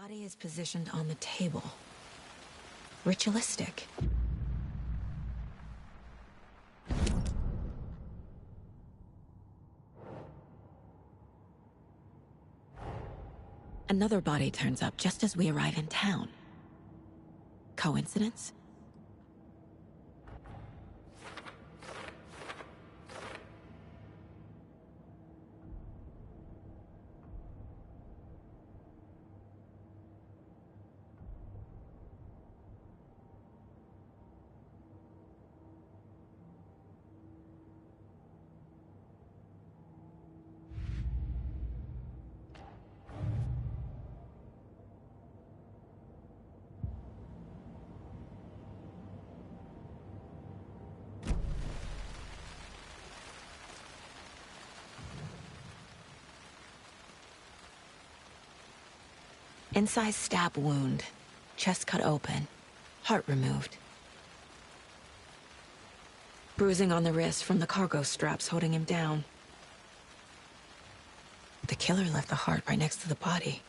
body is positioned on the table. Ritualistic. Another body turns up just as we arrive in town. Coincidence? Incised stab wound, chest cut open, heart removed. Bruising on the wrist from the cargo straps holding him down. The killer left the heart right next to the body.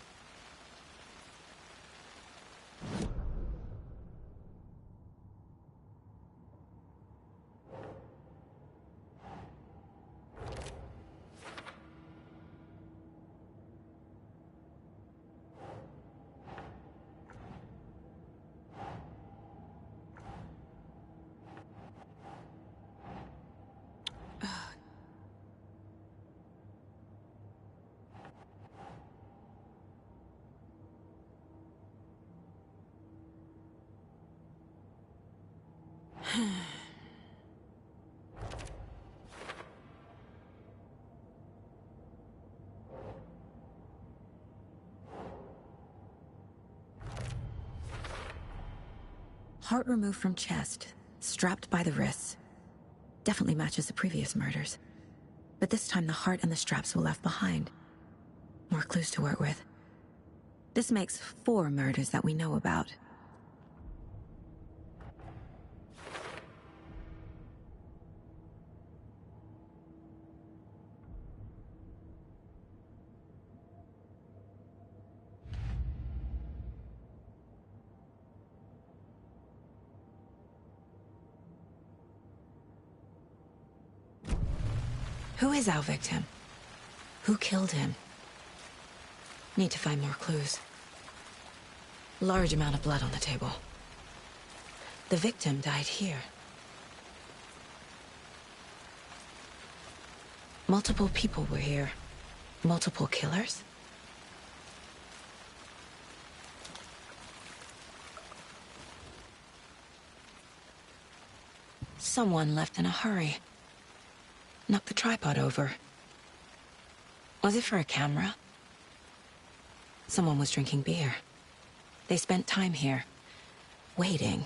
Heart removed from chest, strapped by the wrists. Definitely matches the previous murders. But this time the heart and the straps were left behind. More clues to work with. This makes 4 murders that we know about. Who is our victim? Who killed him? Need to find more clues. Large amount of blood on the table. The victim died here. Multiple people were here. Multiple killers? Someone left in a hurry. Knocked the tripod over. Was it for a camera? Someone was drinking beer. They spent time here, waiting.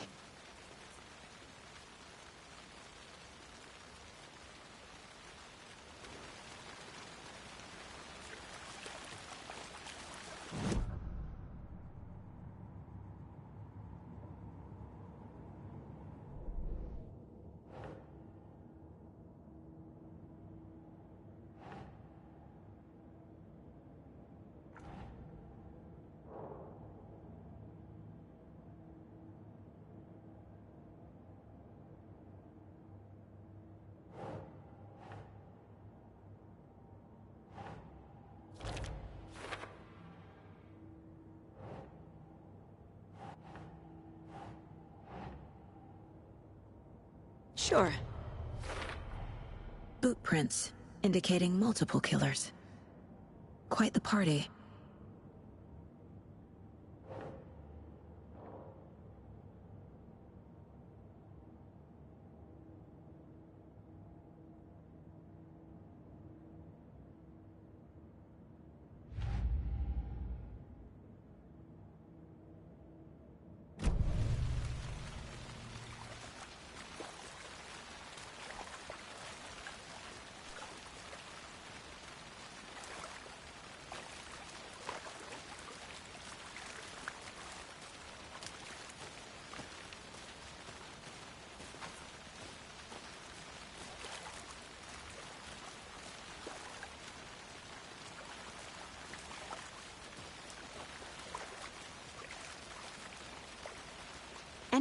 Sure. Boot prints, indicating multiple killers. Quite the party.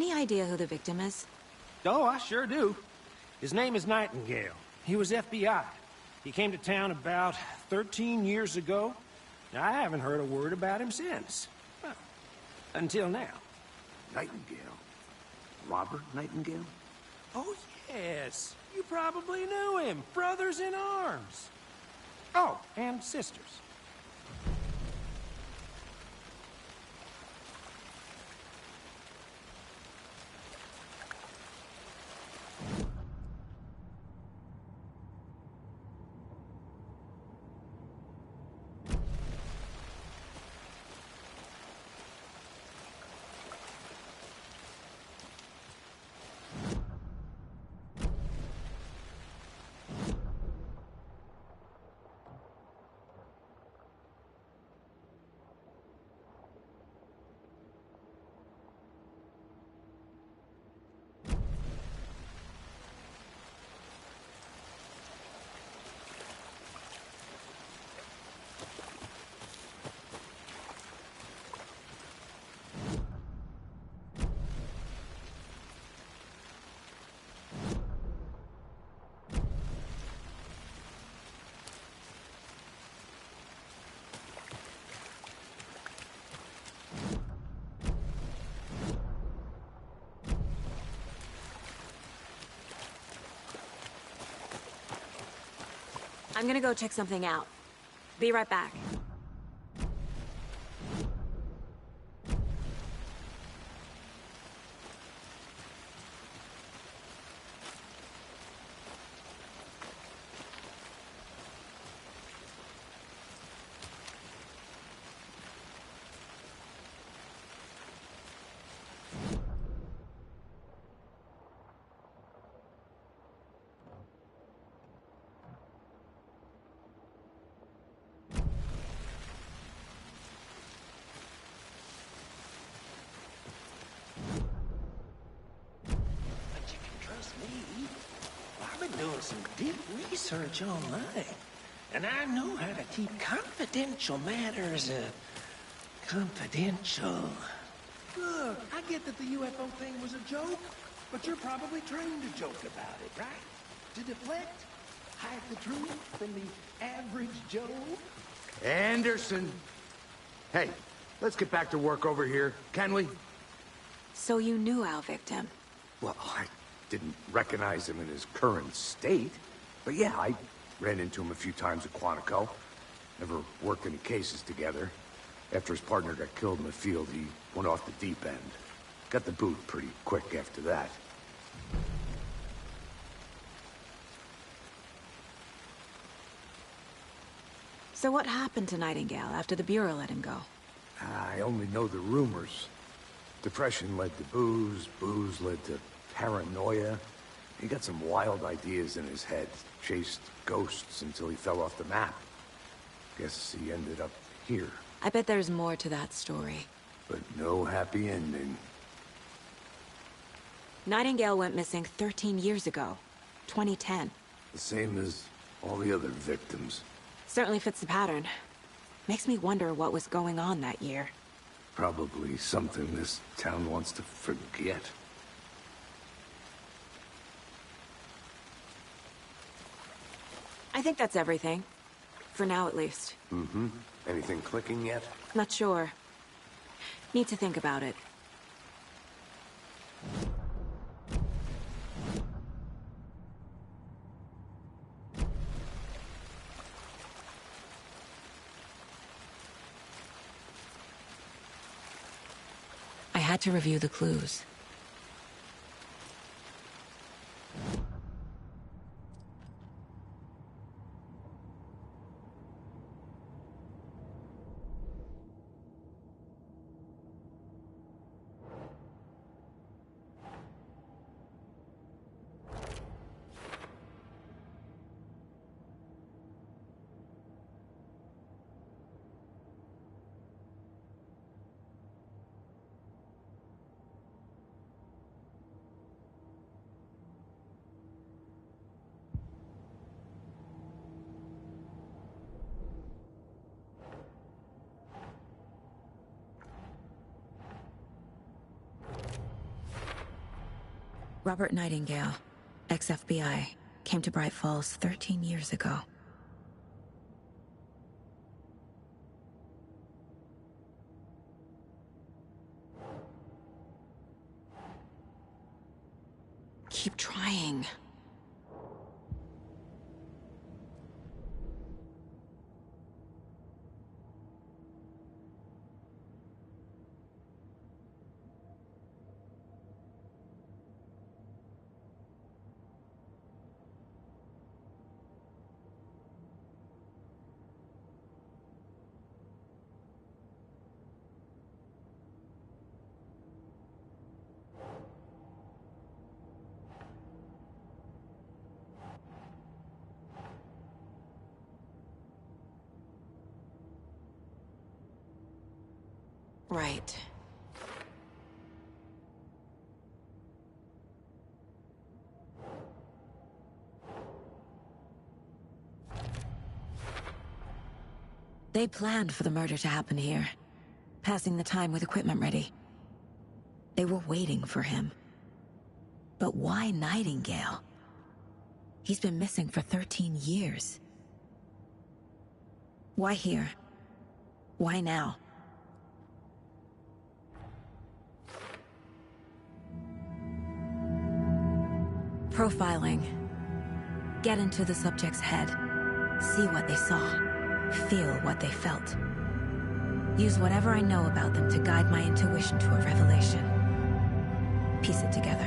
Any idea who the victim is? Oh, I sure do. His name is Nightingale. He was FBI. He came to town about 13 years ago. I haven't heard a word about him since. Well, until now. Nightingale? Robert Nightingale? Oh, yes. You probably knew him. Brothers in arms. Oh, and sisters. I'm gonna go check something out. Be right back. I've been doing some deep research online, and I know how to keep confidential matters, confidential. Look, I get that the UFO thing was a joke, but you're probably trained to joke about it, right? To deflect, hide the truth from the average Joe. Anderson! Hey, let's get back to work over here, can we? So you knew our victim? Well, I didn't recognize him in his current state. But yeah, I ran into him a few times at Quantico. Never worked any cases together. After his partner got killed in the field, he went off the deep end. Got the boot pretty quick after that. So what happened to Nightingale after the Bureau let him go? I only know the rumors. Depression led to booze, booze led to paranoia. He got some wild ideas in his head, chased ghosts until he fell off the map. Guess he ended up here. I bet there's more to that story. But no happy ending. Nightingale went missing 13 years ago, 2010. The same as all the other victims. Certainly fits the pattern. Makes me wonder what was going on that year. Probably something this town wants to forget. I think that's everything. For now, at least. Mm-hmm. Anything clicking yet? Not sure. Need to think about it. I had to review the clues. Robert Nightingale, ex-FBI, came to Bright Falls 13 years ago. Keep trying. Right. They planned for the murder to happen here, passing the time with equipment ready. They were waiting for him. But why Nightingale? He's been missing for 13 years. Why here? Why now? Profiling. Get into the subject's head. See what they saw. Feel what they felt. Use whatever I know about them to guide my intuition to a revelation. Piece it together.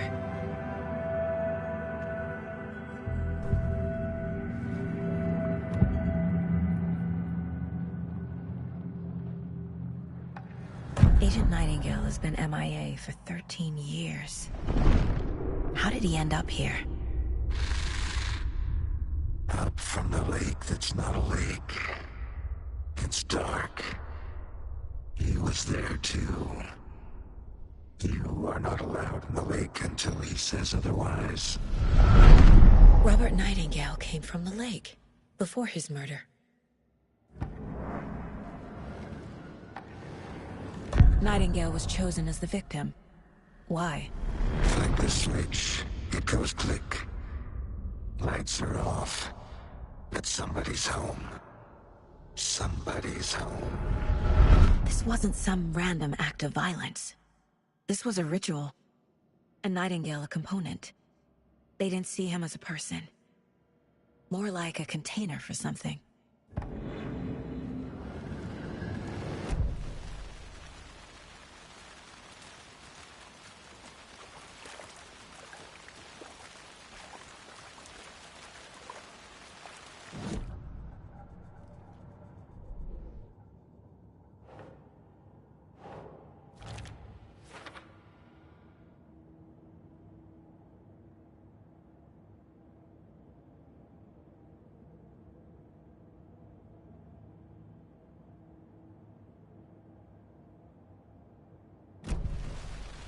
Agent Nightingale has been MIA for 13 years. How did he end up here? Up from the lake that's not a lake. It's dark. He was there too. You are not allowed in the lake until he says otherwise. Robert Nightingale came from the lake, before his murder. Nightingale was chosen as the victim. Why? Flick the switch. It goes click. Lights are off. But somebody's home. Somebody's home. This wasn't some random act of violence. This was a ritual. And Nightingale a component. They didn't see him as a person. More like a container for something.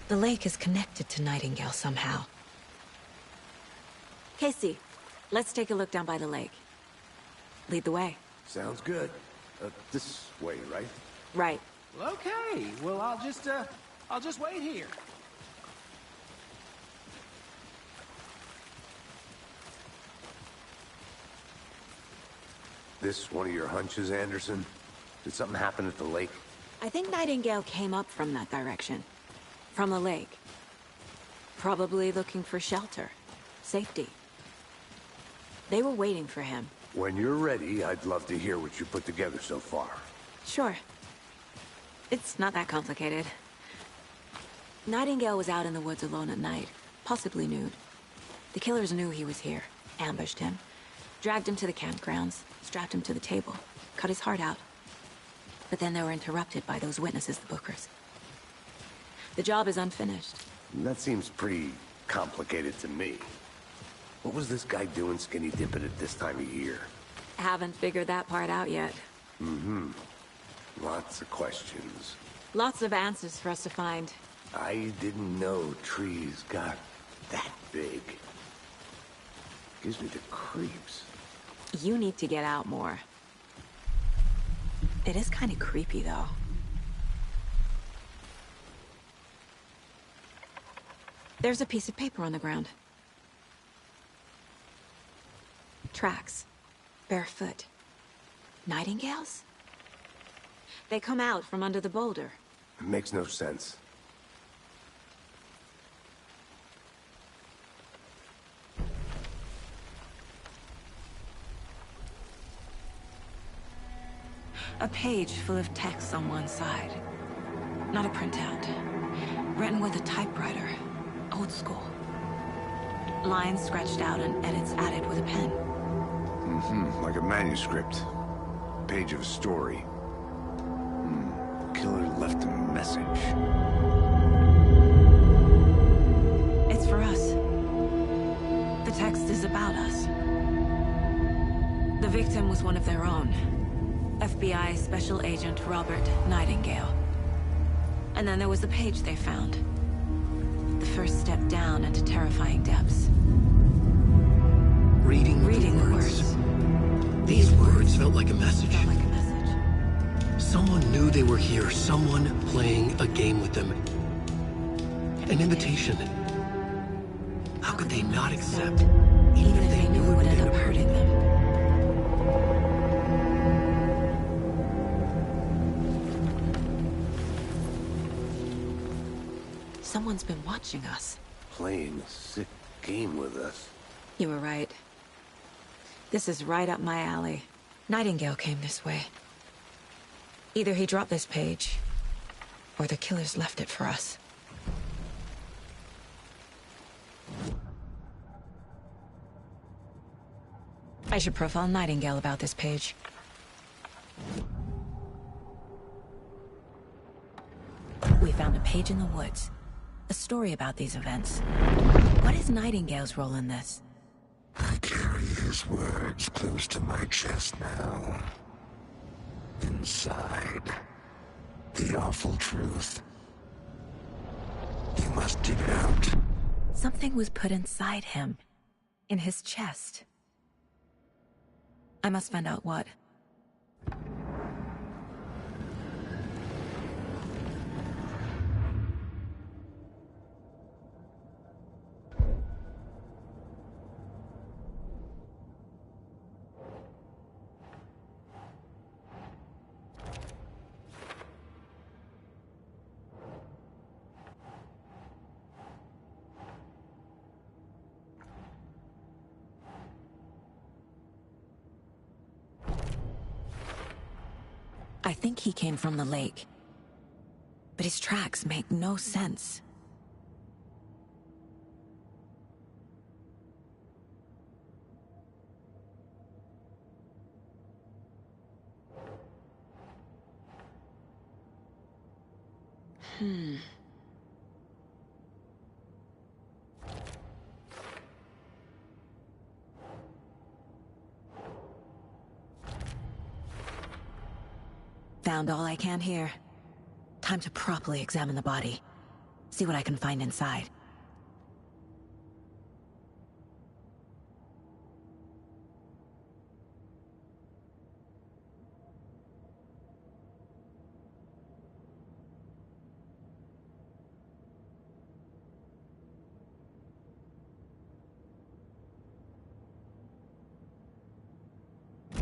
The lake is connected to Nightingale somehow. Casey, let's take a look down by the lake. Lead the way. Sounds good. This way, right? Right. Well, okay. Well, I'll just wait here. This one of your hunches, Anderson? Did something happen at the lake? I think Nightingale came up from that direction. From the lake. Probably looking for shelter. Safety. They were waiting for him. When you're ready, I'd love to hear what you put together so far. Sure. It's not that complicated. Nightingale was out in the woods alone at night, possibly nude. The killers knew he was here, ambushed him, dragged him to the campgrounds, strapped him to the table, cut his heart out. But then they were interrupted by those witnesses, the Bookers. The job is unfinished. That seems pretty complicated to me. What was this guy doing skinny dipping at this time of year? Haven't figured that part out yet. Mm-hmm. Lots of questions. Lots of answers for us to find. I didn't know trees got that big. Gives me the creeps. You need to get out more. It is kind of creepy, though. 'Cause There's a piece of paper on the ground. Tracks. Barefoot. Nightingales? They come out from under the boulder. It makes no sense. A page full of text on one side. Not a printout. Written with a typewriter. Old school. Lines scratched out and edits added with a pen. Like a manuscript. Page of a story. Killer left a message. It's for us. The text is about us. The victim was one of their own. FBI Special Agent Robert Nightingale. And then there was the page they found. The first step down into terrifying depths. Reading the words. These words felt like a message. Felt like a message. Someone knew they were here, someone playing a game with them. An invitation. How could they not accept, Even if they knew it would end up hurting them. Someone's been watching us. Playing a sick game with us. You were right. This is right up my alley. Nightingale came this way. Either he dropped this page, or the killers left it for us. I should profile Nightingale about this page. We found a page in the woods. A story about these events. What is Nightingale's role in this? I carry his words close to my chest now. Inside, the awful truth. You must dig it out. Something was put inside him. In his chest. I must find out what. I think he came from the lake. But his tracks make no sense. Found all I can here. Time to properly examine the body. See what I can find inside.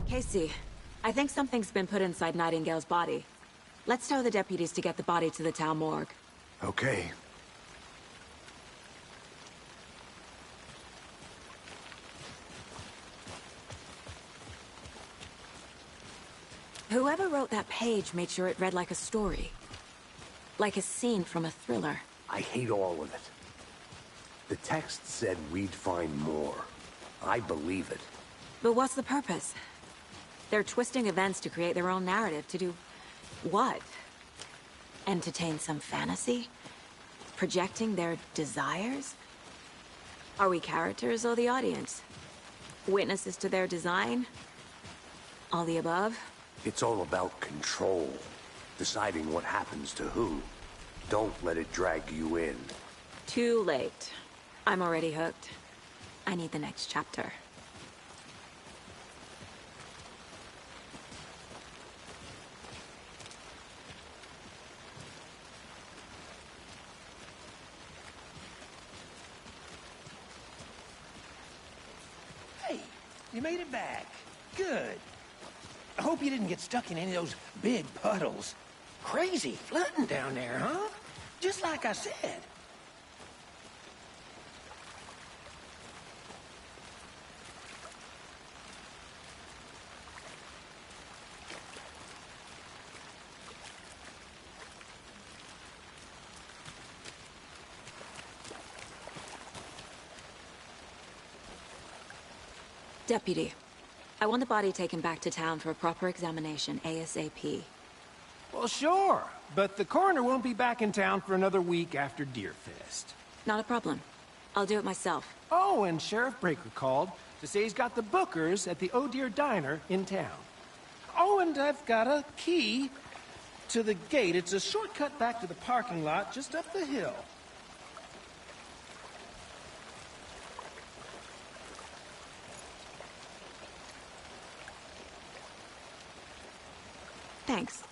Casey, I think something's been put inside Nightingale's body. Let's tell the deputies to get the body to the town morgue. Okay. Whoever wrote that page made sure it read like a story. Like a scene from a thriller. I hate all of it. The text said we'd find more. I believe it. But what's the purpose? They're twisting events to create their own narrative. To do what? Entertain some fantasy? Projecting their desires? Are we characters or the audience? Witnesses to their design? All the above? It's all about control. Deciding what happens to who. Don't let it drag you in. Too late. I'm already hooked. I need the next chapter. You made it back. Good. I hope you didn't get stuck in any of those big puddles. Crazy flooding down there, huh? Just like I said. Deputy, I want the body taken back to town for a proper examination, ASAP. Well, sure, but the coroner won't be back in town for another week after Deerfest. Not a problem. I'll do it myself. Oh, and Sheriff Breaker called to say he's got the Bookers at the Oh Deer Diner in town. Oh, and I've got a key to the gate. It's a shortcut back to the parking lot just up the hill. Thanks.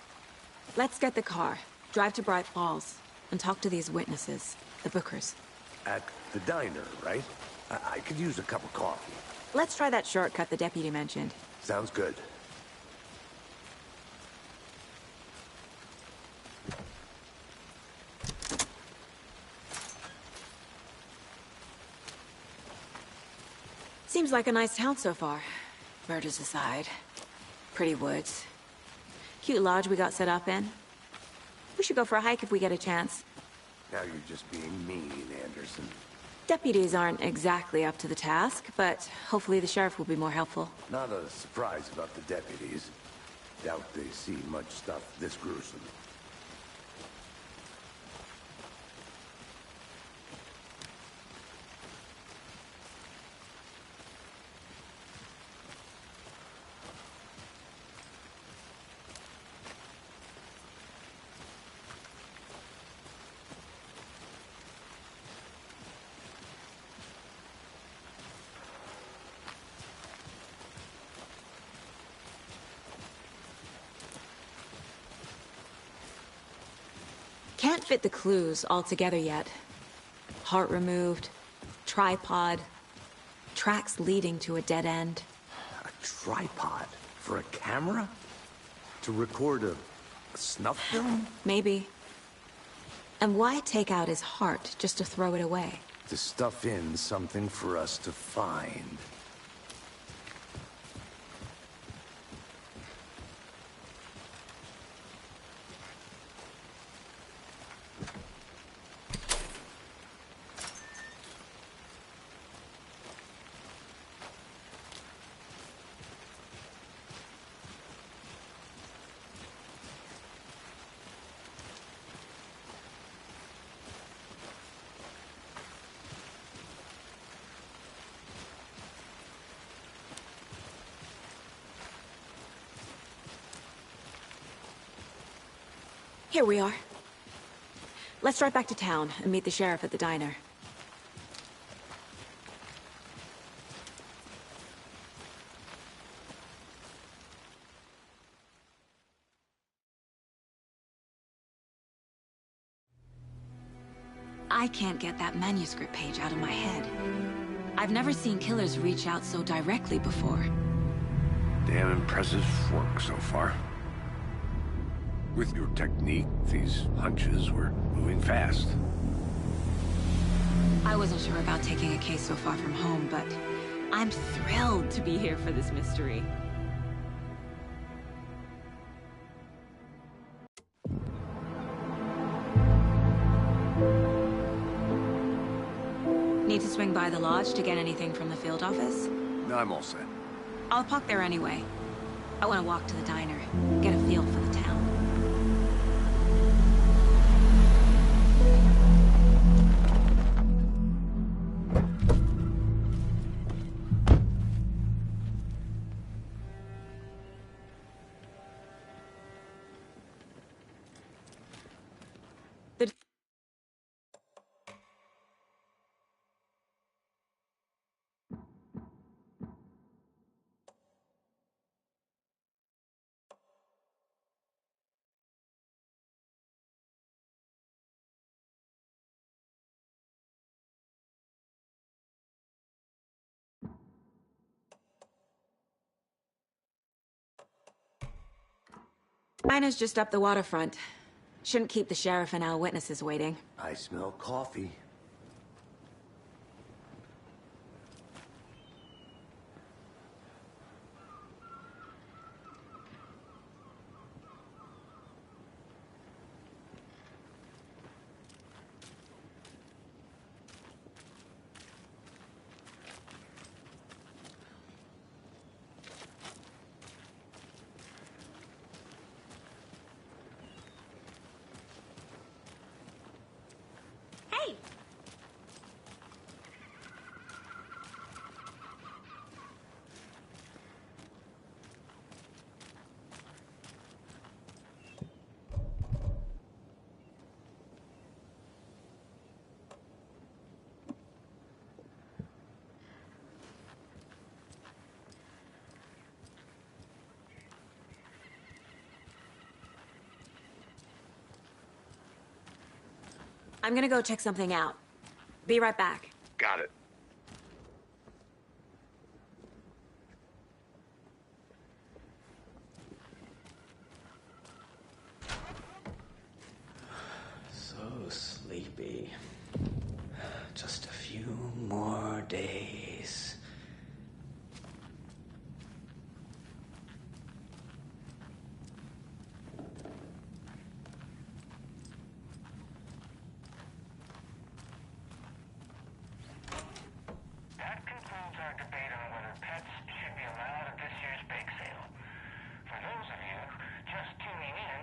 Let's get the car, drive to Bright Falls, and talk to these witnesses, the Bookers. At the diner, right? I could use a cup of coffee. Let's try that shortcut the deputy mentioned. Sounds good. Seems like a nice town so far. Murders aside. Pretty woods. Cute lodge we got set up in. We should go for a hike if we get a chance. Now you're just being mean, Anderson. Deputies aren't exactly up to the task, but hopefully the sheriff will be more helpful. Not a surprise about the deputies. Doubt they see much stuff this gruesome. Can't fit the clues all together yet. Heart removed, tripod, tracks leading to a dead end. A tripod? For a camera? To record a snuff film? Maybe. And why take out his heart just to throw it away? To stuff in something for us to find. Here we are. Let's drive back to town and meet the sheriff at the diner. I can't get that manuscript page out of my head. I've never seen killers reach out so directly before. Damn impressive work so far. With your technique, these hunches were moving fast. I wasn't sure about taking a case so far from home, but I'm thrilled to be here for this mystery. Need to swing by the lodge to get anything from the field office? No, I'm all set. I'll park there anyway. I want to walk to the diner, get a feel for the town. Mine is just up the waterfront. Shouldn't keep the sheriff and our witnesses waiting. I smell coffee. Hey! I'm gonna go check something out. Be right back. Got it. So sleepy. Just a few more days. That concludes our debate on whether pets should be allowed at this year's bake sale. For those of you just tuning in,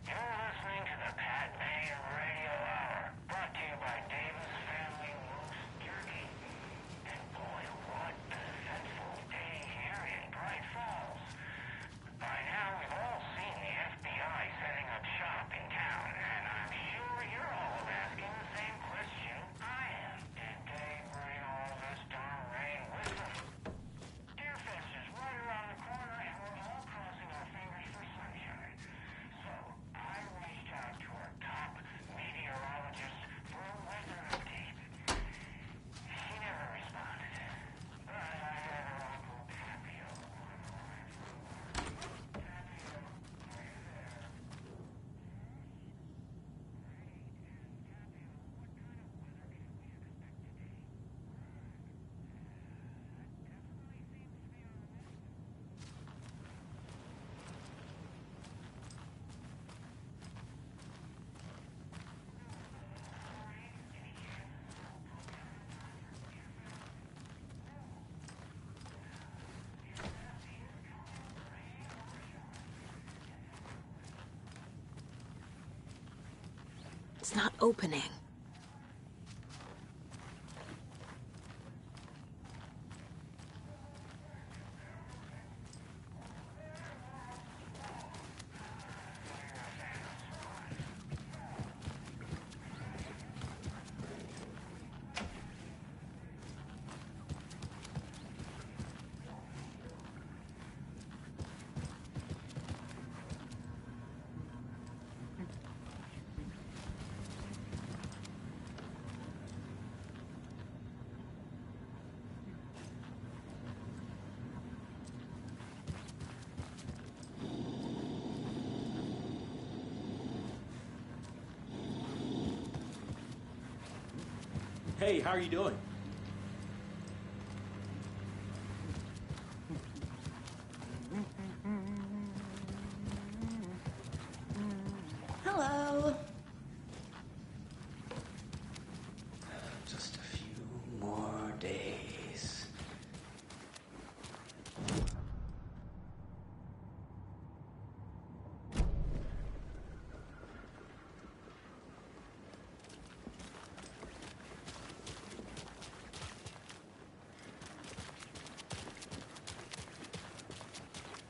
you're listening to the Pat Mayer Radio Hour, brought to you by Davis Family Moose Jerky. And boy, what an eventful day here in Bright Falls. By now, we've all seen the FBI setting up shop in town, and I'm sure you're all asking the same question I am. Did they bring all this darn rain with them? Deerfest is right around the corner, and we're all crossing our fingers for sunshine. So, I reached out to our top meteorologist for a weather update. She never responded. But I had her uncle Tapio on the line. Tapio, are you there? It's not opening. Hey, how are you doing? Hello. Just a few more days.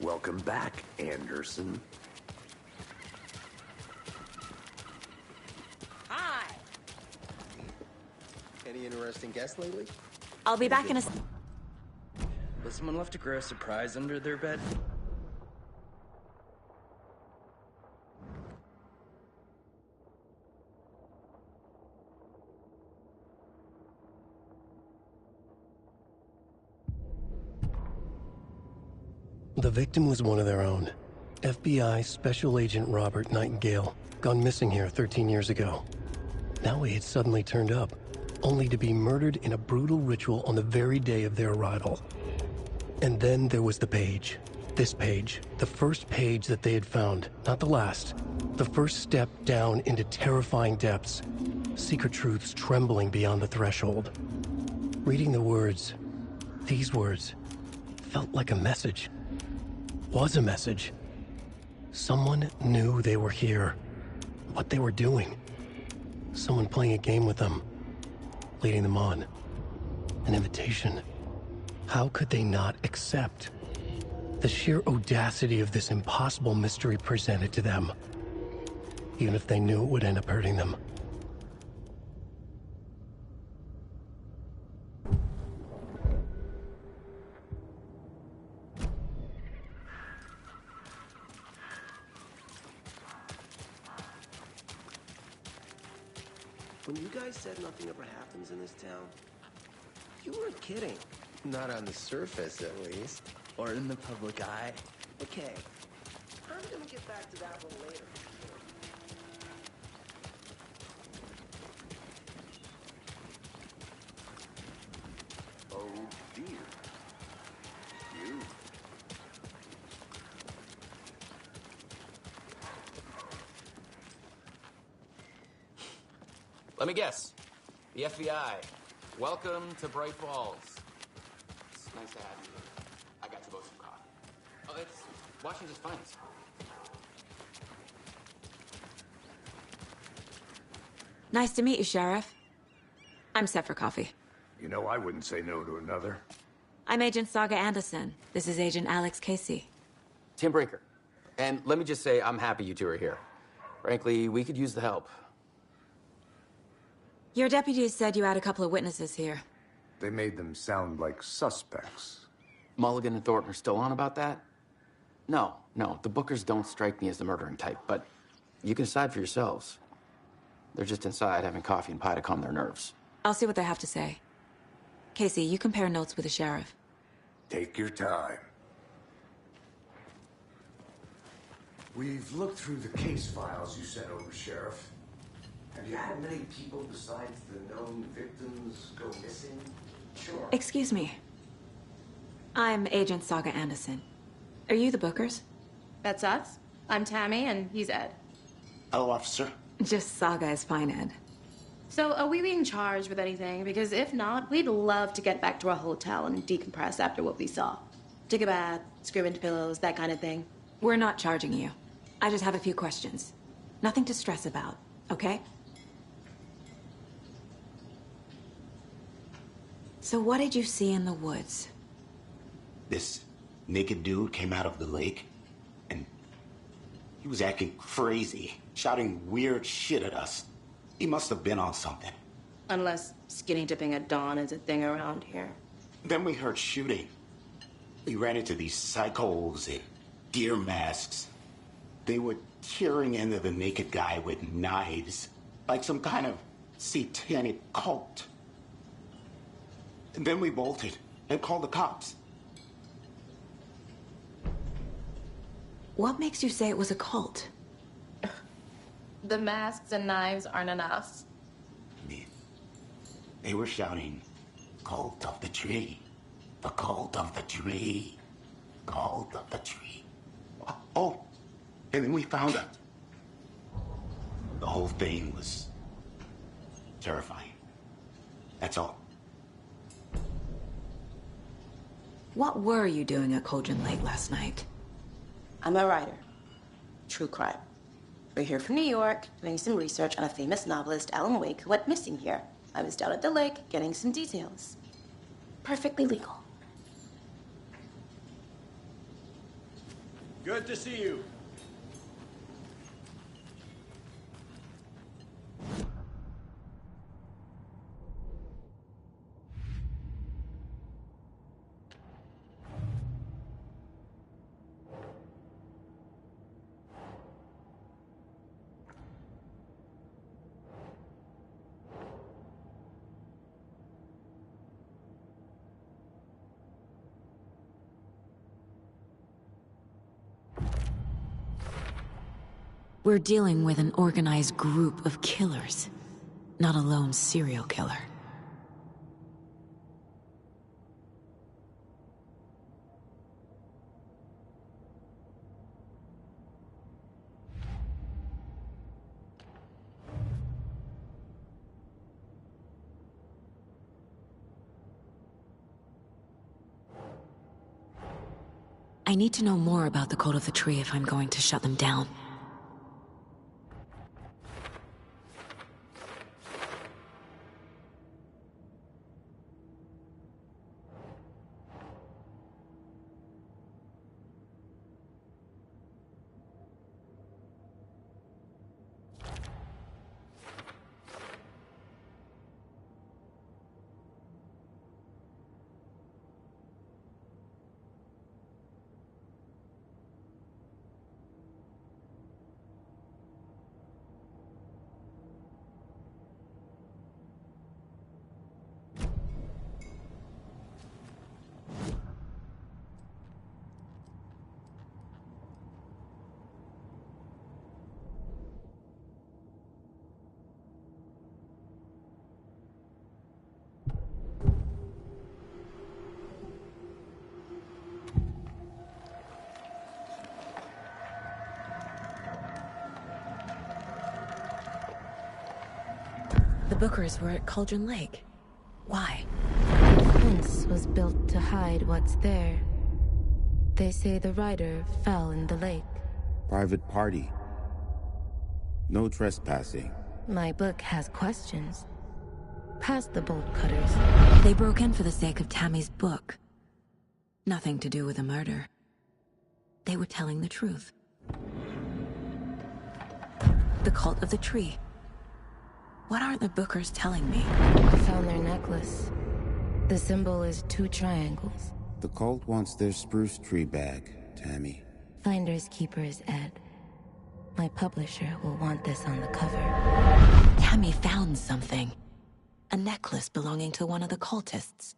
Welcome back, Anderson. Hi. Any interesting guests lately? I'll be back in a... Was someone left to grow a surprise under their bed? The victim was one of their own. FBI Special Agent Robert Nightingale, gone missing here 13 years ago. Now he had suddenly turned up, only to be murdered in a brutal ritual on the very day of their arrival. And then there was the page. This page, the first page that they had found, not the last. The first step down into terrifying depths. Secret truths trembling beyond the threshold. Reading the words, these words, felt like a message. Was a message. Someone knew they were here. What they were doing. Someone playing a game with them. Leading them on. An invitation. How could they not accept? The sheer audacity of this impossible mystery presented to them. Even if they knew it would end up hurting them. When you guys said nothing ever happens in this town, you weren't kidding. Not on the surface, at least. Or in the public eye. Okay, I'm gonna get back to that one later. Oh, dear. You. Let me guess. The FBI. Welcome to Bright Falls. It's nice to have you here. I got you both some coffee. Oh, it's Washington's finest. Nice to meet you, Sheriff. I'm set for coffee. You know, I wouldn't say no to another. I'm Agent Saga Anderson. This is Agent Alex Casey. Tim Brinker. And let me just say, I'm happy you two are here. Frankly, we could use the help. Your deputies said you had a couple of witnesses here. They made them sound like suspects. Mulligan and Thornton are still on about that? No, the Bookers don't strike me as the murdering type, but you can decide for yourselves. They're just inside having coffee and pie to calm their nerves. I'll see what they have to say. Casey, you compare notes with the sheriff. Take your time. We've looked through the case files you sent over, Sheriff. Have you had many people besides the known victims go missing? Sure. Excuse me. I'm Agent Saga Anderson. Are you the Bookers? That's us. I'm Tammy, and he's Ed. Hello, officer. Just Saga is fine, Ed. So, are we being charged with anything? Because if not, we'd love to get back to our hotel and decompress after what we saw. Take a bath, scream into pillows, that kind of thing. We're not charging you. I just have a few questions. Nothing to stress about, okay? So what did you see in the woods? This naked dude came out of the lake, and he was acting crazy, shouting weird shit at us. He must have been on something. Unless skinny dipping at dawn is a thing around here. Then we heard shooting. We ran into these psychos in deer masks. They were tearing into the naked guy with knives, like some kind of satanic cult. And then we bolted and called the cops. What makes you say it was a cult? The masks and knives aren't enough. I mean, they were shouting, "Cult of the tree, the cult of the tree, cult of the tree." Oh, and then we found out. The whole thing was terrifying. That's all. What were you doing at Cauldron Lake last night? I'm a writer. True crime. We're here from New York, doing some research on a famous novelist, Alan Wake, who went missing here. I was down at the lake, getting some details. Perfectly legal. Good to see you. We're dealing with an organized group of killers, not a lone serial killer. I need to know more about the Cult of the Tree if I'm going to shut them down. The Bookers were at Cauldron Lake. Why? The fence was built to hide what's there. They say the rider fell in the lake. Private party. No trespassing. My book has questions. Past the bolt cutters. They broke in for the sake of Tammy's book. Nothing to do with a murder. They were telling the truth. The Cult of the Tree. What are the Bookers telling me? I found their necklace. The symbol is 2 triangles. The cult wants their spruce tree bag, Tammy. Finders keepers, Ed. My publisher will want this on the cover. Tammy found something. A necklace belonging to one of the cultists.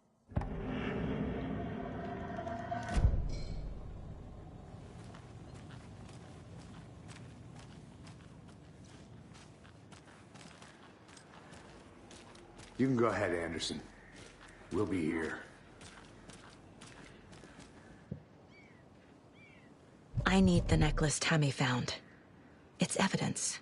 You can go ahead, Anderson. We'll be here. I need the necklace Tammy found. It's evidence.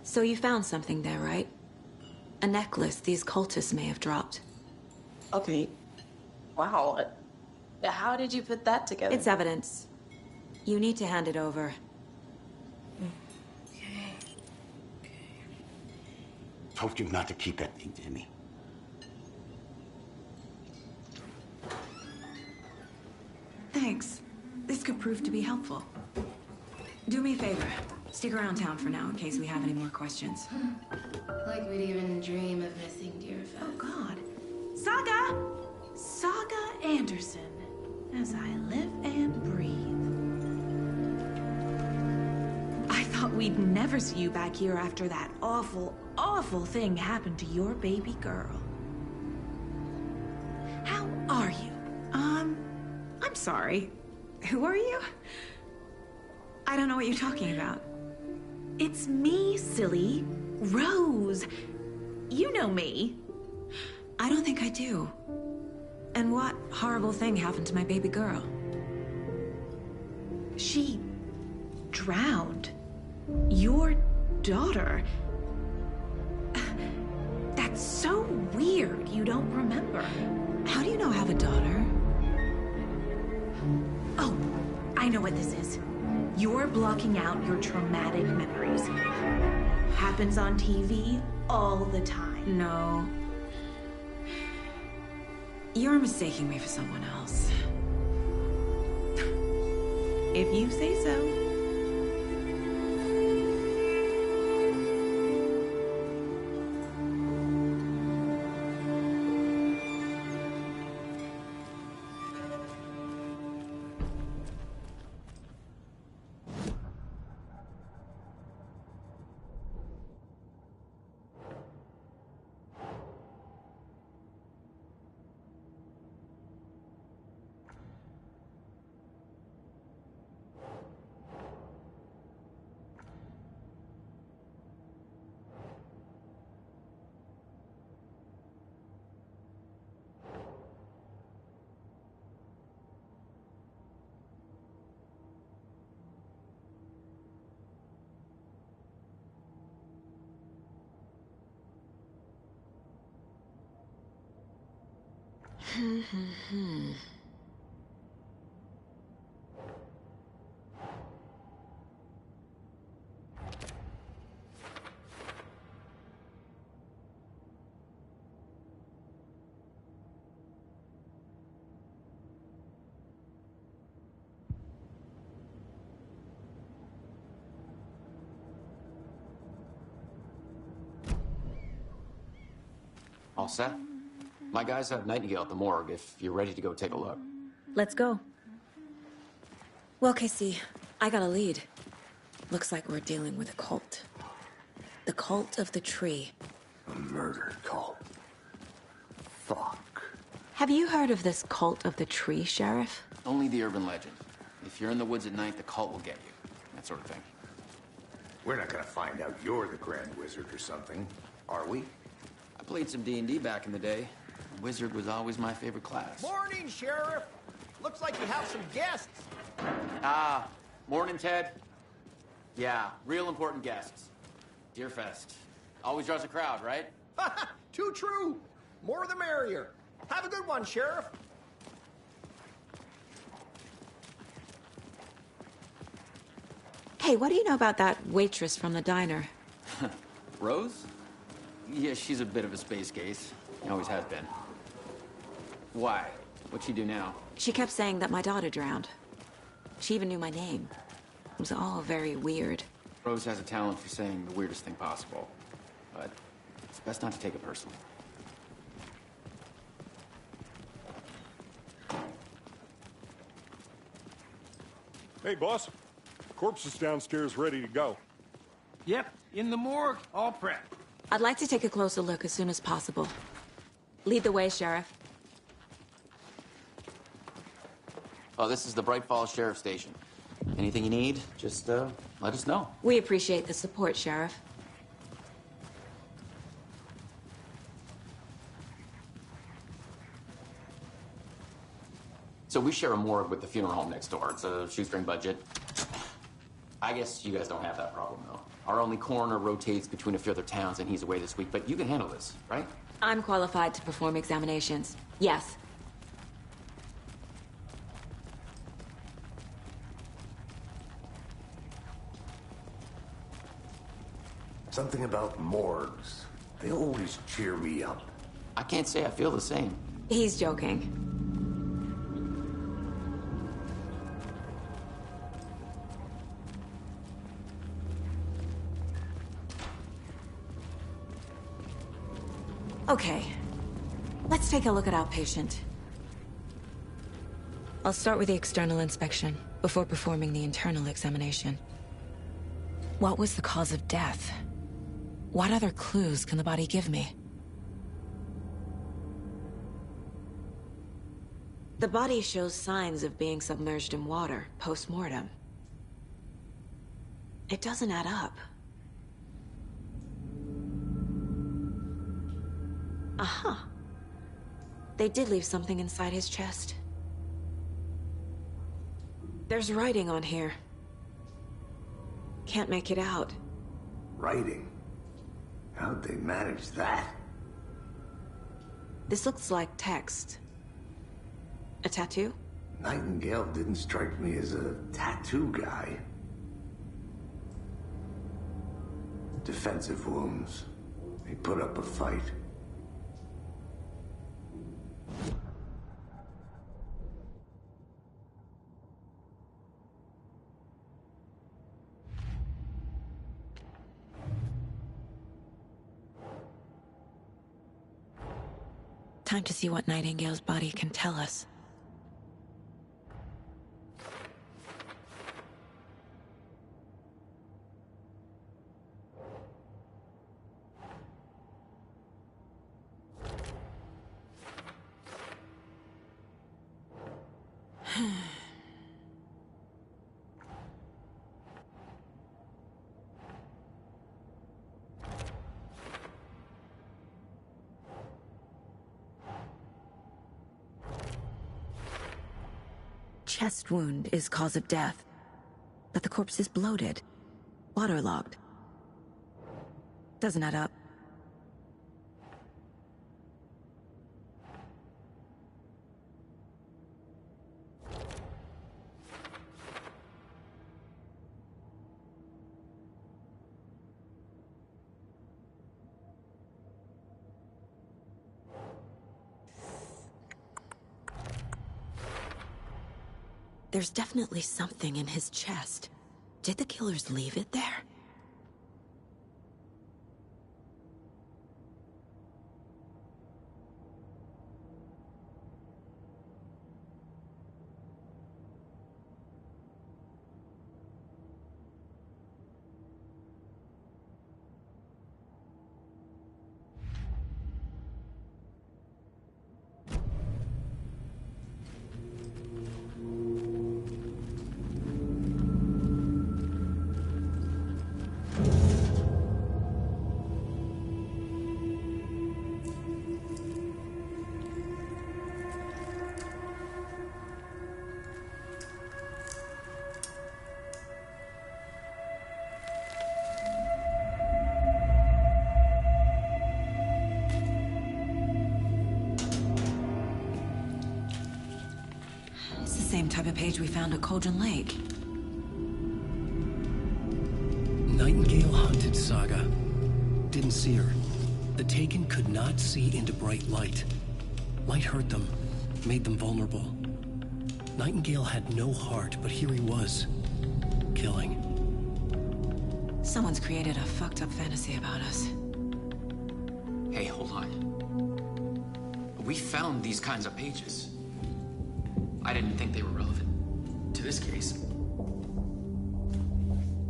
So you found something there, right? A necklace these cultists may have dropped. Okay. Wow. How did you put that together? It's evidence. You need to hand it over. Told you not to keep that thing, Tammy. Thanks. This could prove to be helpful. Do me a favor. Stick around town for now in case we have any more questions. Like we'd even dream of missing Deerfest. Oh, God. Saga Anderson. As I live and breathe. I thought we'd never see you back here after that awful, awful thing happened to your baby girl. How are you? I'm sorry. Who are you? I don't know what you're talking about. It's me, silly. Rose. You know me. I don't think I do. And what horrible thing happened to my baby girl? She drowned. Your daughter. That's so weird you don't remember. How do you know I have a daughter? Oh, I know what this is. You're blocking out your traumatic memories. Happens on TV all the time. No. You're mistaking me for someone else. If you say so. All set? My guys have Nightingale at the morgue if you're ready to go take a look. Let's go. Well, Casey, I got a lead. Looks like we're dealing with a cult. The Cult of the Tree. A murder cult. Fuck. Have you heard of this Cult of the Tree, Sheriff? Only the urban legend. If you're in the woods at night, the cult will get you. That sort of thing. We're not gonna find out you're the Grand Wizard or something, are we? I played some D&D back in the day. Wizard was always my favorite class. Morning, Sheriff. Looks like you have some guests. Ah, morning, Ted. Yeah, real important guests. Deerfest. Always draws a crowd, right? Too true. More the merrier. Have a good one, Sheriff. Hey, what do you know about that waitress from the diner? Rose? Yeah, she's a bit of a space case. Always has been. Why? What'd she do now? She kept saying that my daughter drowned. She even knew my name. It was all very weird. Rose has a talent for saying the weirdest thing possible. But it's best not to take it personally. Hey, boss. Corpse is downstairs ready to go. Yep, in the morgue, all prepped. I'd like to take a closer look as soon as possible. Lead the way, Sheriff. Oh, this is the Bright Falls Sheriff Station. Anything you need, just let us know. We appreciate the support, Sheriff. So we share a morgue with the funeral home next door. It's a shoestring budget. I guess you guys don't have that problem, though. Our only coroner rotates between a few other towns, and he's away this week. But you can handle this, right? I'm qualified to perform examinations. Yes. Something about morgues. They always cheer me up. I can't say I feel the same. He's joking. Okay, let's take a look at our patient. I'll start with the external inspection before performing the internal examination. What was the cause of death? What other clues can the body give me? The body shows signs of being submerged in water post-mortem. It doesn't add up. Aha. They did leave something inside his chest. There's writing on here. Can't make it out. Writing? How'd they manage that? This looks like text. A tattoo? Nightingale didn't strike me as a tattoo guy. defensive wounds. He put up a fight. Time to see what Nightingale's body can tell us. Chest wound is cause of death, but the corpse is bloated, waterlogged. Doesn't add up. There's definitely something in his chest. Did the killers leave it there? Same type of page we found at Cauldron Lake. Nightingale hunted Saga. Didn't see her. The Taken could not see into bright light. Light hurt them, made them vulnerable. Nightingale had no heart, but here he was, killing. Someone's created a fucked up fantasy about us. Hey, hold on. We found these kinds of pages. I didn't think they were relevant to this case.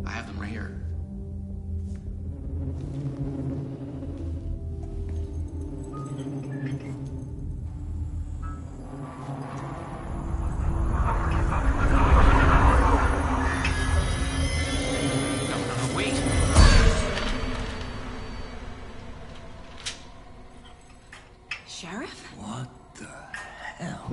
I have them right here. No, wait. Sheriff? What the hell?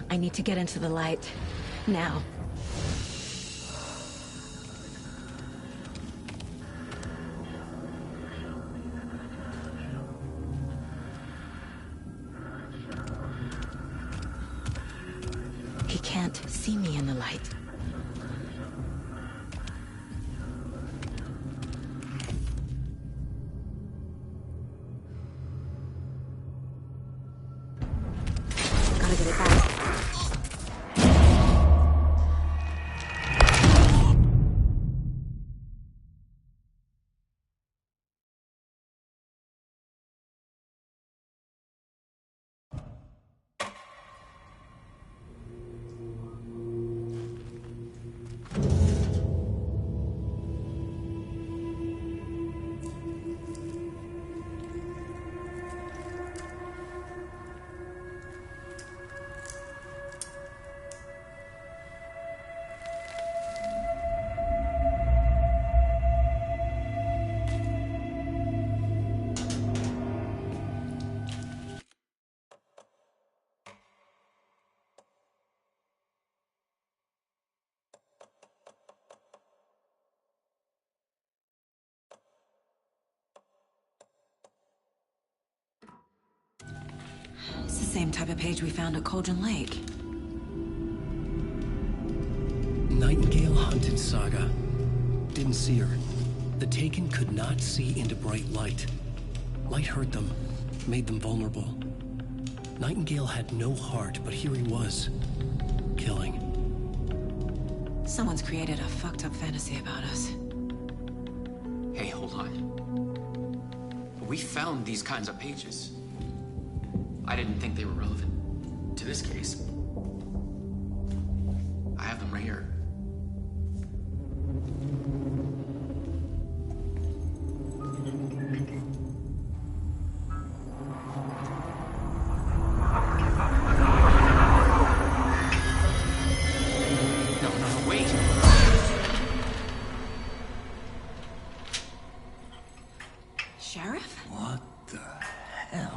I need to get into the light. Now. He can't see me in the light. same type of page we found at Cauldron Lake. Nightingale hunted Saga. Didn't see her. The Taken could not see into bright light. Light hurt them, made them vulnerable. Nightingale had no heart, but here he was, killing. Someone's created a fucked up fantasy about us. Hey, hold on. We found these kinds of pages. I didn't think they were relevant to this case. I have them right here. No, wait. Sheriff? What the hell?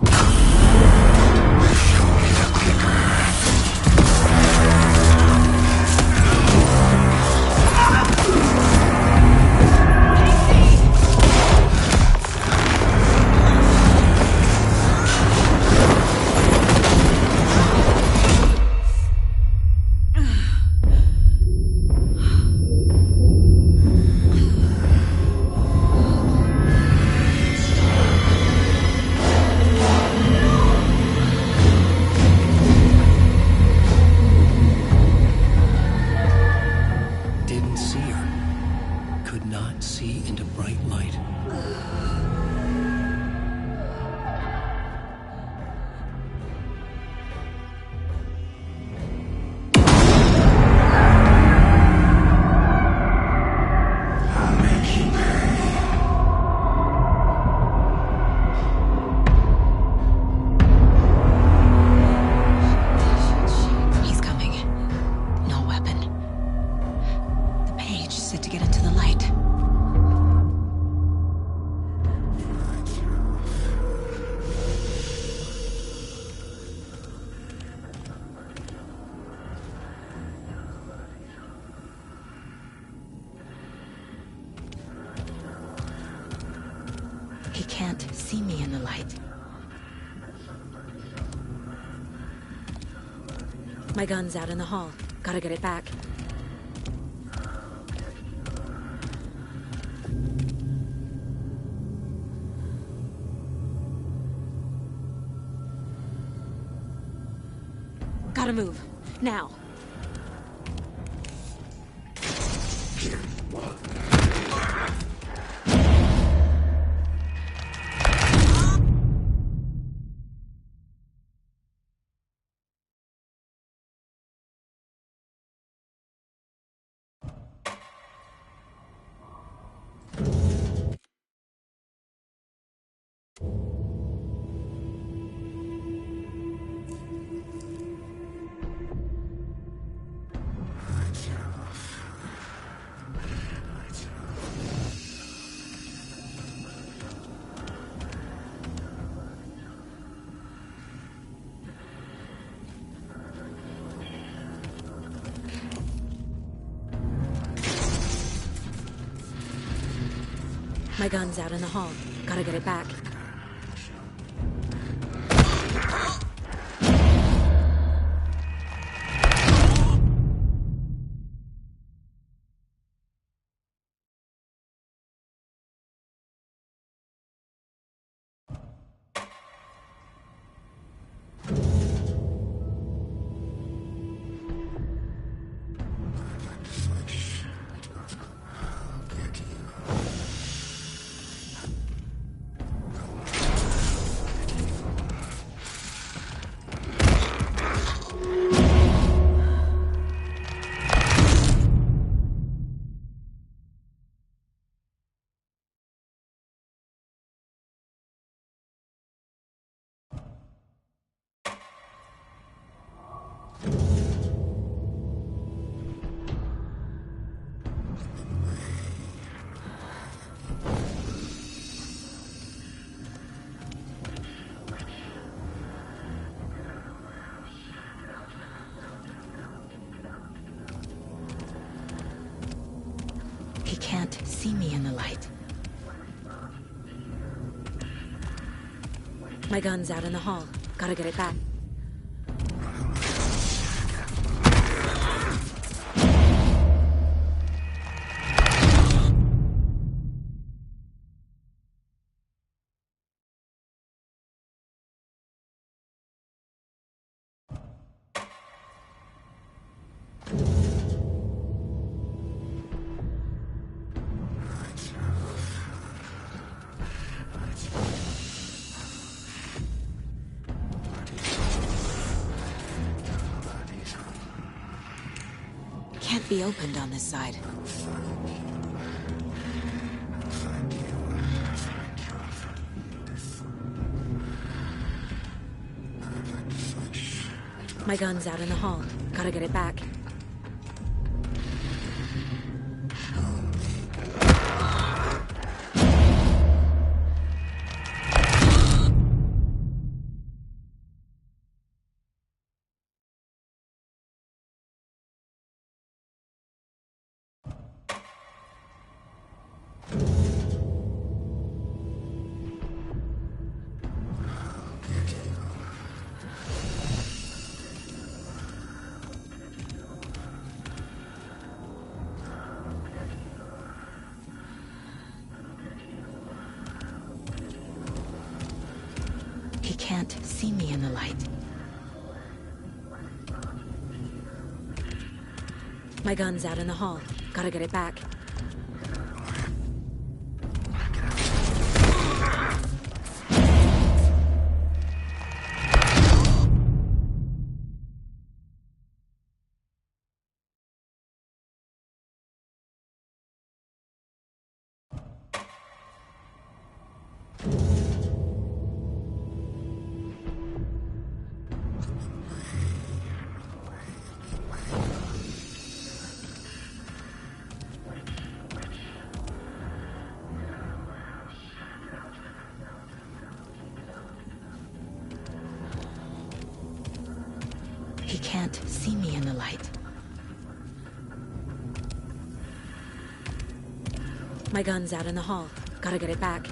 Didn't see her. Could not see into bright light. He's coming. No weapon. The page said to get into the light. He can't see me in the light. My gun's out in the hall. Gotta get it back. Gotta move. Now. My gun's out in the hall. Gotta get it back. He can't see me in the light. My gun's out in the hall. Gotta get it back. be opened on this side. My gun's out in the hall. Gotta get it back. He can't see me in the light. My gun's out in the hall. Gotta get it back. He can't see me in the light. My gun's out in the hall. Gotta get it back.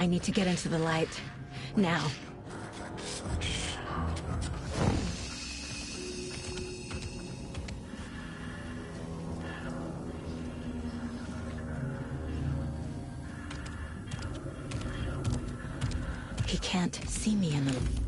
I need to get into the light. Now. He can't see me in the...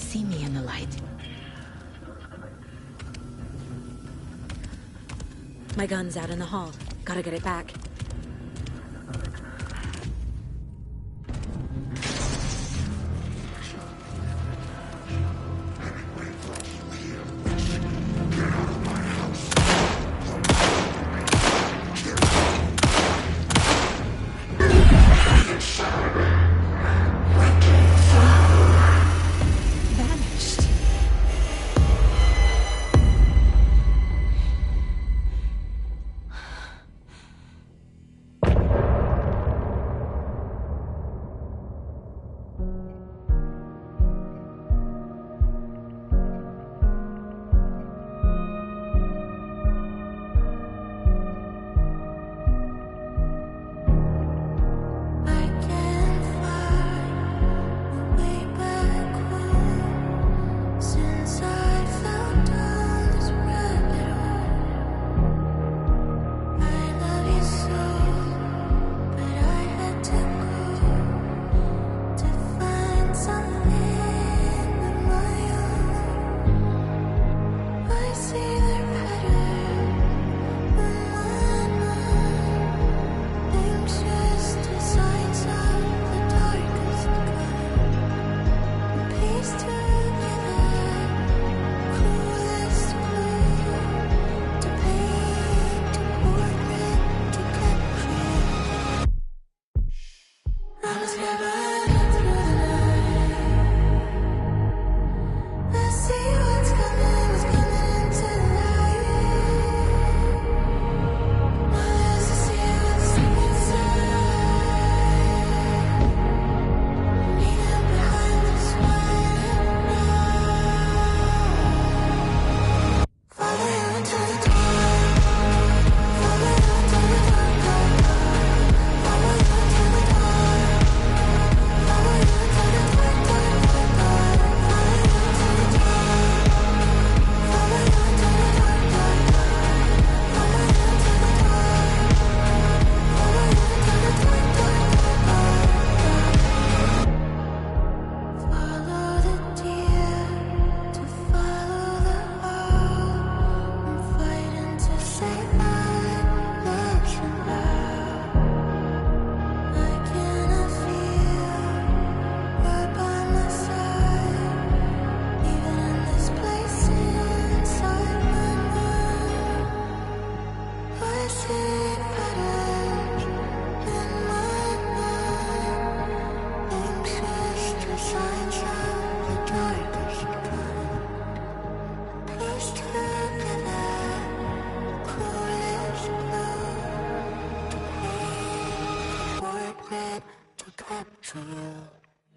see me in the light. My gun's out in the hall. Gotta get it back.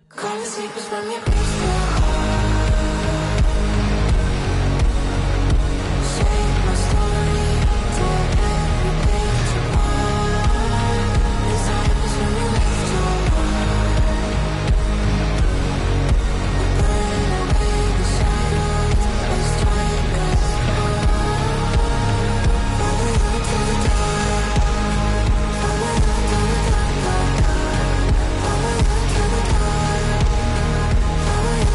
Calling sleepers from your crystal heart. Shake my story, take every page apart. Disciples from your left to right. I burn away the shadows and strike us apart. Follow you to the dark. Follow you to the dark, dark, dark. Follow you to the dark. Follow you.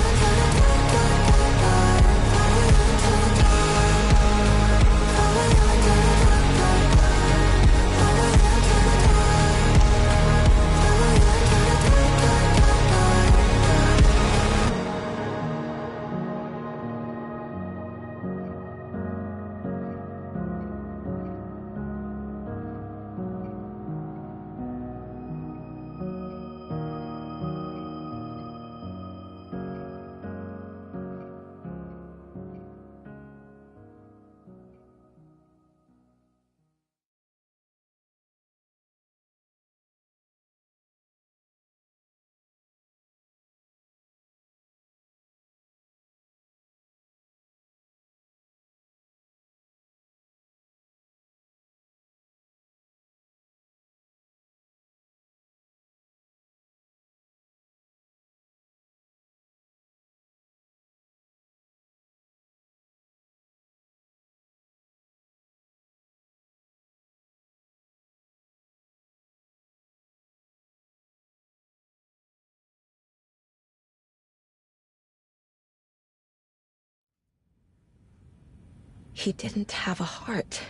He didn't have a heart,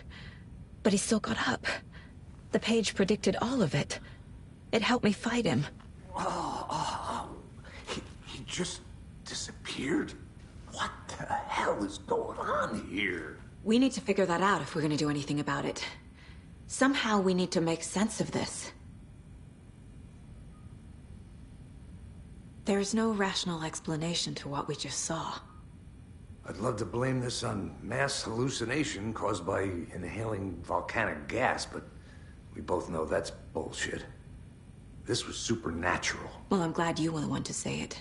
but he still got up. The page predicted all of it. It helped me fight him. He just disappeared? What the hell is going on here? We need to figure that out if we're gonna do anything about it. Somehow we need to make sense of this. There's no rational explanation to what we just saw. I'd love to blame this on mass hallucination caused by inhaling volcanic gas, but we both know that's bullshit. This was supernatural. Well, I'm glad you were the one to say it.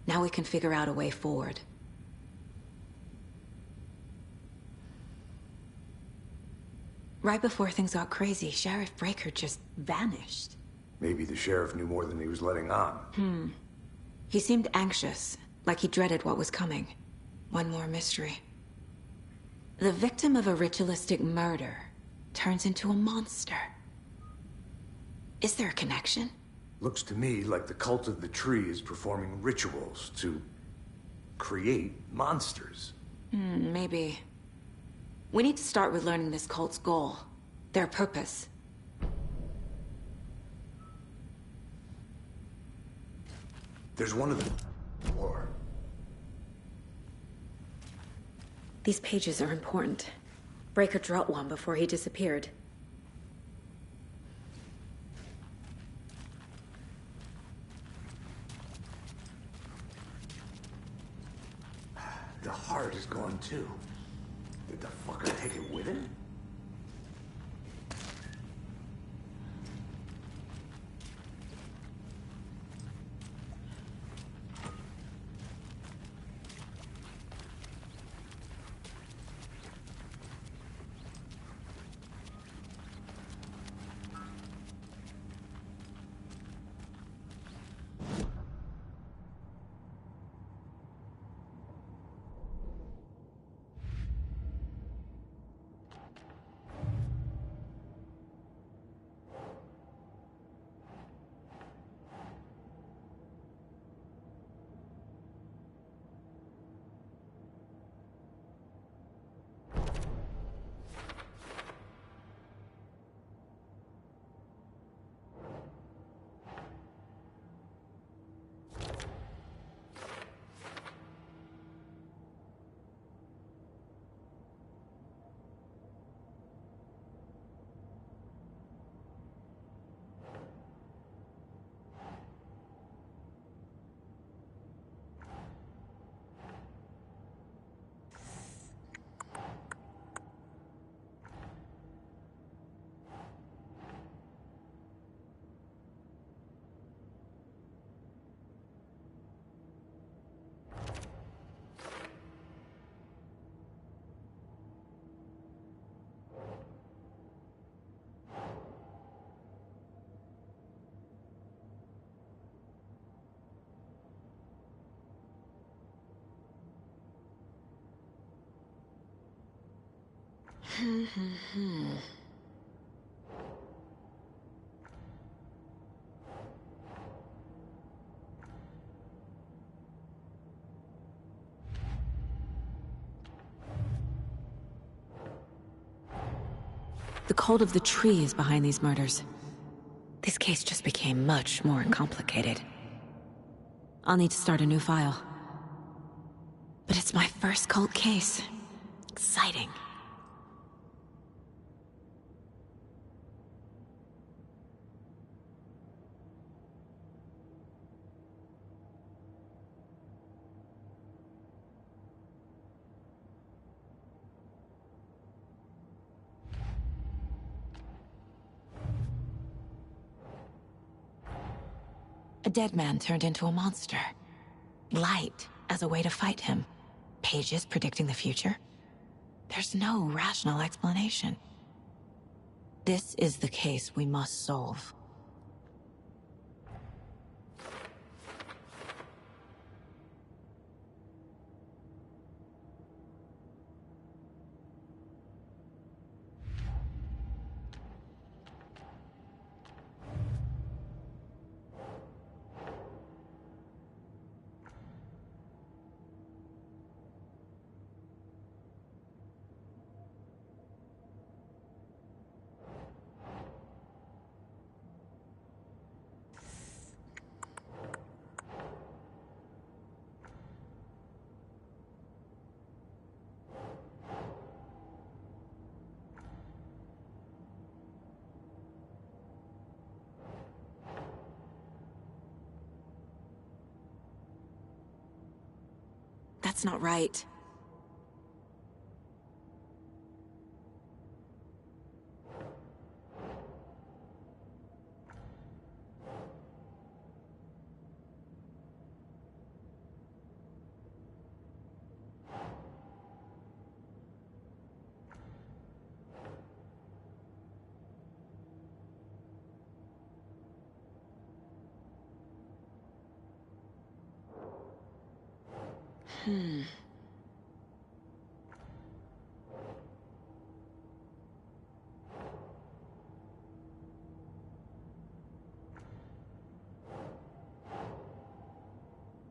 Now we can figure out a way forward. Right before things got crazy, Sheriff Breaker just vanished. Maybe the sheriff knew more than he was letting on. He seemed anxious, like he dreaded what was coming. One more mystery. The victim of a ritualistic murder turns into a monster. Is there a connection? Looks to me like the cult of the tree is performing rituals to create monsters. Maybe. We need to start with learning this cult's goal. Their purpose. There's one of them. Or These pages are important. Breaker dropped one before he disappeared. the heart is gone too. Did the fucker take it with him? The cult of the tree is behind these murders. This case just became much more complicated. I'll need to start a new file. But it's my first cult case. Exciting. A dead man turned into a monster. Light as a way to fight him. Pages predicting the future. There's no rational explanation. This is the case we must solve. That's not right.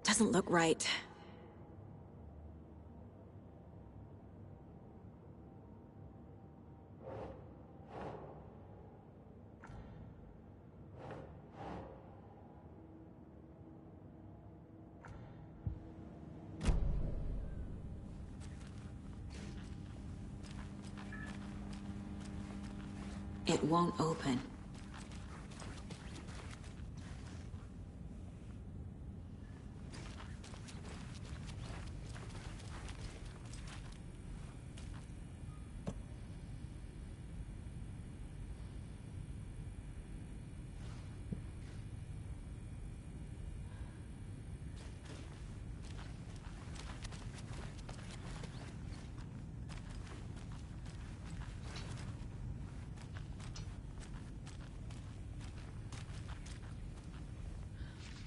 Doesn't look right. It won't open.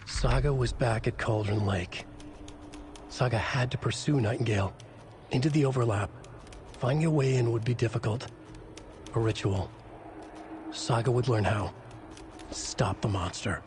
Saga was back at Cauldron Lake. Saga had to pursue Nightingale into the overlap. Finding a way in would be difficult. A ritual. Saga would learn how. Stop the monster.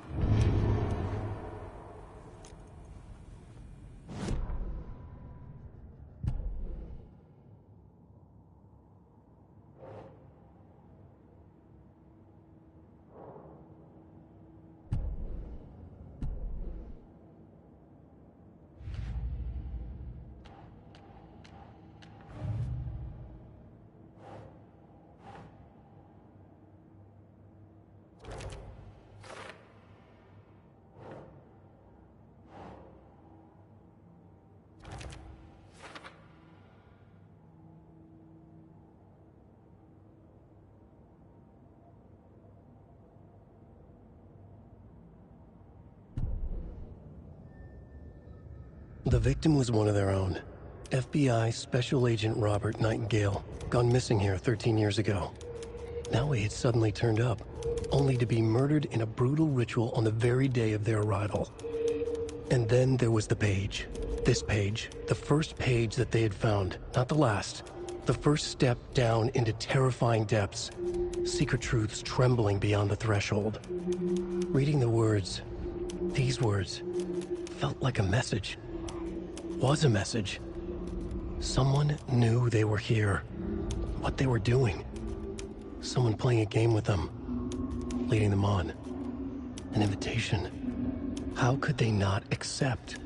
The victim was one of their own. FBI Special Agent Robert Nightingale, gone missing here 13 years ago. Now he had suddenly turned up, only to be murdered in a brutal ritual on the very day of their arrival. And then there was the page. This page, the first page that they had found, not the last. The first step down into terrifying depths. Secret truths trembling beyond the threshold. Reading the words, these words, felt like a message. Was a message. Someone knew they were here. What they were doing. Someone playing a game with them. Leading them on. An invitation. How could they not accept?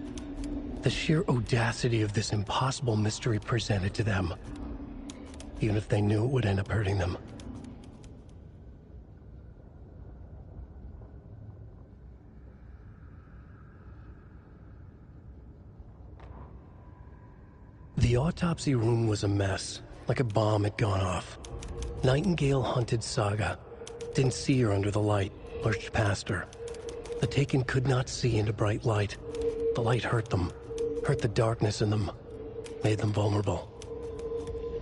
The sheer audacity of this impossible mystery presented to them. Even if they knew it would end up hurting them. The autopsy room was a mess, like a bomb had gone off. Nightingale hunted Saga. Didn't see her under the light, lurched past her. The Taken could not see into bright light. The light hurt them, hurt the darkness in them, made them vulnerable.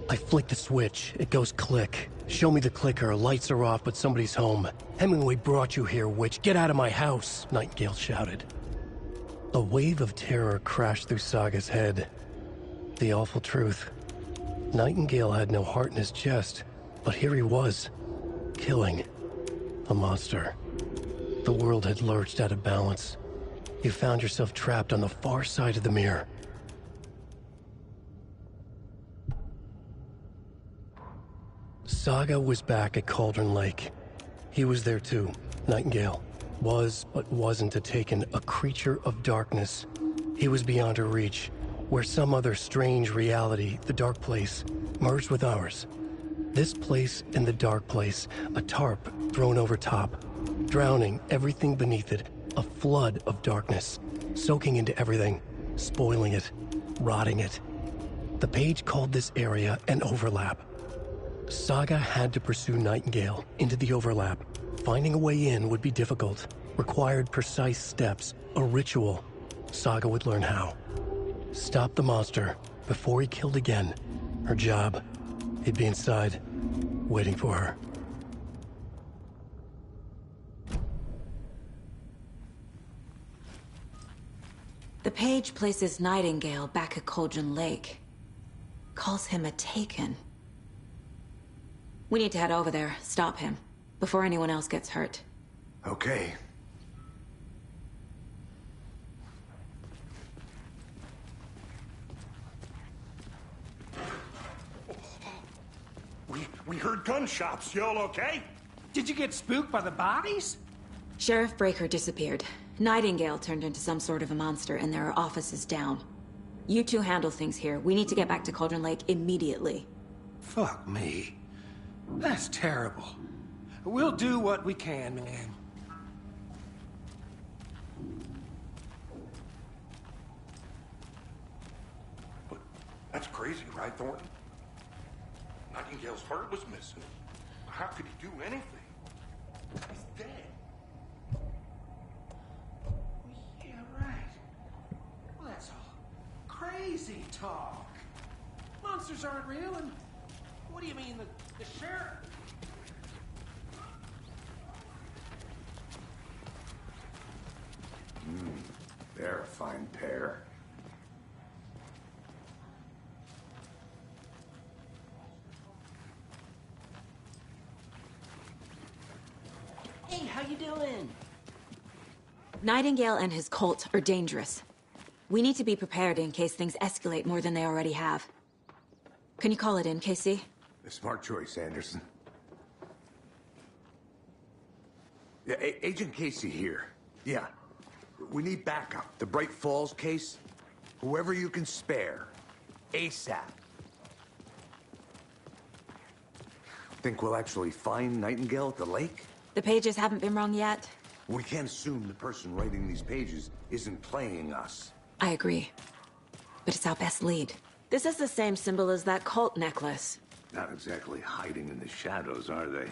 I flick the switch, it goes click. Show me the clicker, lights are off, but somebody's home. Hemingway brought you here, witch. Get out of my house, Nightingale shouted. A wave of terror crashed through Saga's head. The awful truth. Nightingale had no heart in his chest, but here he was, killing a monster. The world had lurched out of balance. You found yourself trapped on the far side of the mirror. Saga was back at Cauldron Lake. He was there too, Nightingale. Was, but wasn't a Taken, a creature of darkness. He was beyond her reach. Where some other strange reality, the dark place, merged with ours. This place and the dark place, a tarp thrown over top, drowning everything beneath it, a flood of darkness, soaking into everything, spoiling it. rotting it. The page called this area an overlap. Saga had to pursue Nightingale into the overlap. Finding a way in would be difficult, required precise steps, a ritual. Saga would learn how. Stop the monster before he killed again. Her job. He'd be inside, waiting for her. The page places Nightingale back at Cauldron Lake. Calls him a Taken. We need to head over there, stop him, before anyone else gets hurt. Okay. We heard gunshots. Y'all okay? Did you get spooked by the bodies? Sheriff Breaker disappeared. Nightingale turned into some sort of a monster, and there are offices down. You two handle things here. We need to get back to Cauldron Lake immediately. Fuck me. That's terrible. We'll do what we can, man. But that's crazy, right, Thornton? Nightingale's heart was missing. How could he do anything? He's dead. Yeah, right. Well, that's all crazy talk. Monsters aren't real, and what do you mean, the sheriff? They're a fine pair. Hey, how you doing? Nightingale and his cult are dangerous. We need to be prepared in case things escalate more than they already have. Can you call it in, Casey? A smart choice, Anderson. Yeah, Agent Casey here. Yeah. We need backup. The Bright Falls case. Whoever you can spare. ASAP. Think we'll actually find Nightingale at the lake? The pages haven't been wrong yet. We can't assume the person writing these pages isn't playing us. I agree. But it's our best lead. This is the same symbol as that cult necklace. Not exactly hiding in the shadows, are they?